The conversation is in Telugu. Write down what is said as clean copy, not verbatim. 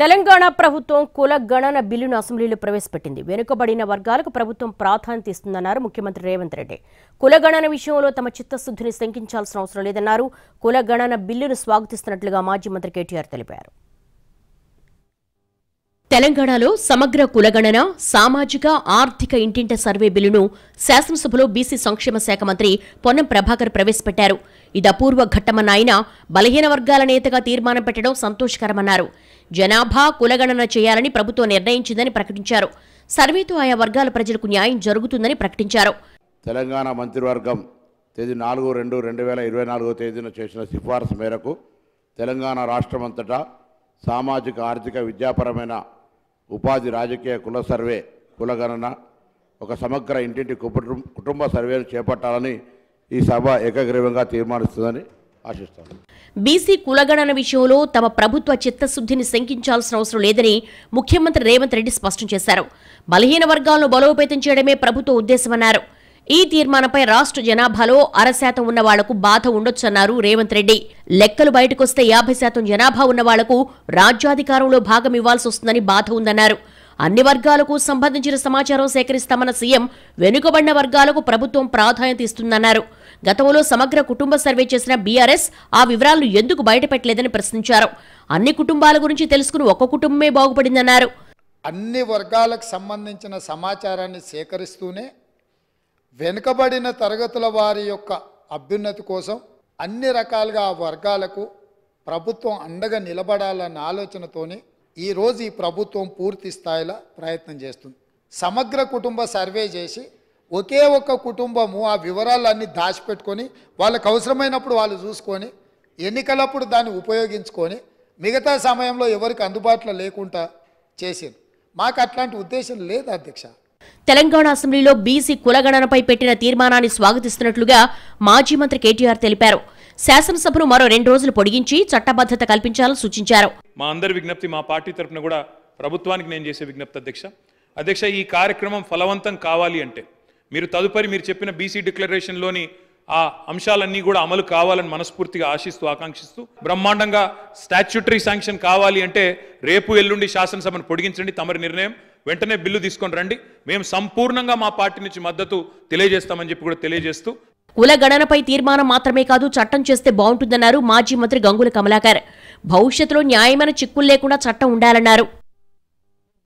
తెలంగాణ ప్రభుత్వం కుల గణన బిల్లును అసెంబ్లీలో ప్రవేశపెట్టింది. వెనుకబడిన వర్గాలకు ప్రభుత్వం ప్రాధాన్యత ఇస్తుందన్నారు ముఖ్యమంత్రి రేవంత్ రెడ్డి. కుల గణన విషయంలో తమ చిత్తశుద్ధిని శంకించాల్సిన అవసరం లేదన్నారు. కుల గణన బిల్లును స్వాగతిస్తున్నట్లుగా మాజీ మంత్రి కేటీఆర్ తెలిపారు. తెలంగాణలో సమగ్ర కులగణన, సామాజిక ఆర్థిక ఇంటింట సర్వే బిల్లును శాసనసభలో బీసీ సంక్షేమ శాఖ మంత్రి పొన్నం ప్రభాకర్ ప్రవేశపెట్టారు. ఇది అపూర్వ ఘట్టమన్న ఆయన బలహీన వర్గాల నేతగా తీర్మానం పెట్టడం సంతోషకరమన్నారు. జనాభా కులగణన చేయాలని ప్రభుత్వం నిర్ణయించిందని ప్రకటించారు. సర్వేతో ఆయా వర్గాల ప్రజలకు న్యాయం జరుగుతుందని ప్రకటించారు. తెలంగాణ మంత్రివర్గం తేదీ 4/2/2024 తేదీన చేసిన సిఫార్సు మేరకు తెలంగాణ రాష్ట్రమంతటా సామాజిక ఆర్థిక విద్యాపరమైన ఉపాధి రాజకీయ కుల సర్వే కులగణన ఒక సమగ్ర ఇంటింటి కుటుంబ సర్వేను చేపట్టాలని ఈ సభ ఏకగ్రీవంగా తీర్మానిస్తుందని ఆశిస్తాను. బీసీ కులగణన విషయంలో తమ ప్రభుత్వ చిత్తశుద్ధిని శంకించాల్సిన అవసరం లేదని ముఖ్యమంత్రి రేవంత్ రెడ్డి స్పష్టం చేశారు. బలహీన వర్గాలను బలోపేతం చేయడమే ప్రభుత్వ ఉద్దేశమన్నారు. ఈ తీర్మానంపై రాష్ట్ర జనాభాలో 0.5% ఉన్న వాళ్లకు బాధ ఉండొచ్చన్నారు రేవంత్ రెడ్డి. లెక్కలు బయటకొస్తే 50% జనాభా ఉన్న వాళ్లకు రాజ్యాధికారంలో భాగం ఇవ్వాల్సి వస్తుందని బాధ ఉందన్నారు. అన్ని వర్గాలకు సంబంధించిన సమాచారం సేకరిస్తామన్న సీఎం వెనుకబడిన వర్గాలకు ప్రభుత్వం ప్రాధాన్యత ఇస్తుందన్నారు. గతంలో సమగ్ర కుటుంబ సర్వే చేసిన బీఆర్ఎస్ ఆ వివరాలను ఎందుకు బయటపెట్టలేదని ప్రశ్నించారు. అన్ని కుటుంబాల గురించి తెలుసుకుని ఒక్క కుటుంబమే బాగుపడిందన్నారు. అన్ని వర్గాలకు సంబంధించిన సమాచారాన్ని సేకరిస్తూనే వెనుకబడిన తరగతుల వారి యొక్క అభ్యున్నతి కోసం అన్ని రకాలుగా ఆ వర్గాలకు ప్రభుత్వం అండగా నిలబడాలన్న ఆలోచనతోనే ఈరోజు ఈ ప్రభుత్వం పూర్తి స్థాయిలో ప్రయత్నం చేస్తుంది. సమగ్ర కుటుంబ సర్వే చేసి ఒకే ఒక్క కుటుంబము ఆ వివరాలన్నీ దాచిపెట్టుకొని వాళ్ళకు అవసరమైనప్పుడు వాళ్ళు చూసుకొని ఎన్నికలప్పుడు దాన్ని ఉపయోగించుకొని మిగతా సమయంలో ఎవరికి అందుబాటులో లేకుండా చేసింది. మాకు అట్లాంటి ఉద్దేశం లేదు అధ్యక్ష. తెలంగాణ అసెంబ్లీలో బీసీ కులగణనపై పెట్టిన తీర్మానాన్ని స్వాగతిస్తున్నట్లుగా మాజీ మంత్రి కేటీఆర్ తెలిపారు. శాసనసభను మరో 2 రోజులు పొడిగించి చట్టబద్ధత కల్పించాలని సూచించారు. మా అందరి విజ్ఞప్తి, మా పార్టీ తరఫున కూడా ప్రభుత్వానికి నేను చేసే విజ్ఞప్తి అధ్యక్ష, ఈ కార్యక్రమం ఫలవంతం కావాలి అంటే మీరు మీరు చెప్పిన బీసీ డిక్లరేషన్లోని ఆ అంశాలన్నీ కూడా అమలు కావాలని మనస్ఫూర్తిగా ఆశిస్తూ ఆకాంక్షిస్తూ బ్రహ్మాండంగా స్టాచ్యూటరీ శాంక్షన్ కావాలి అంటే రేపు ఎల్లుండి శాసనసభను పొడిగించండి. తమరి నిర్ణయం, వెంటనే బిల్లు తీసుకొని రండి. మేము సంపూర్ణంగా మా పార్టీ నుంచి మద్దతు తెలియజేస్తామని చెప్పి కూడా తెలియజేస్తూ కులగణనపై తీర్మానం మాత్రమే కాదు చట్టం చేస్తే బాగుంటుందన్నారు మాజీ మంత్రి గంగుల కమలాకర్. భవిష్యత్తులో న్యాయమైన చిక్కులు లేకుండా చట్టం ఉండాలన్నారు.